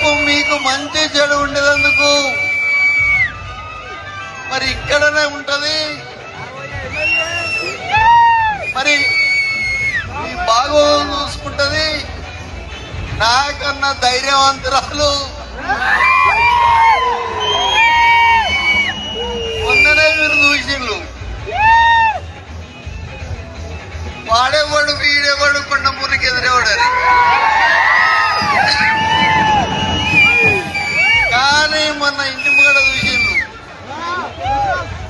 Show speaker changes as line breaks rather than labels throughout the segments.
రేపు మీకు మంచి చెడు ఉండేందుకు మరి ఇక్కడనే ఉంటది. మరి మీ బాగోగులు చూసుకుంటది. నాకన్నా ధైర్యవంతురాలు మొన్ననే మీరు చూసిండ్రు. వాడేవాడు వీడేవాడు కొండమూరికి ఎదురేవాడని, కానీ మొన్న ఇంటి ముంగడ చూసిండ్రు.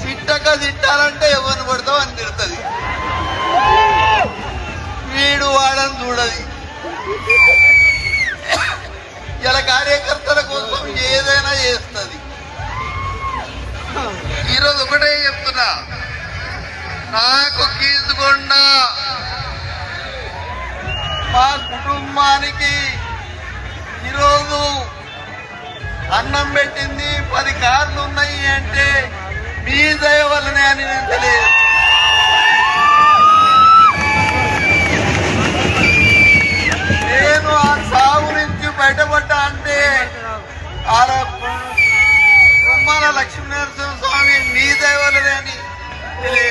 తిట్టక తిట్టాలంటే ఎవరిని పడతావు అని తిడుతుంది. వీడు వాడని చూడది. ఇలా కార్యకర్తల కోసం ఏదైనా చేస్తుంది. ఈరోజు ఒకటే చెప్తున్నా, నాకు గీసుకొండ మా కుటుంబానికి ఈరోజు అన్నం పెట్టింది 10 కార్లు ఉన్నాయి అంటే మీ దయ వల్లనే అని నేను తెలియదు. నేను ఆ సాగు నుంచి బయటపడ్డా అంటే కుమ్మాల లక్ష్మీనరసింహ స్వామి మీ దయ వల్లనే అని తెలియదు.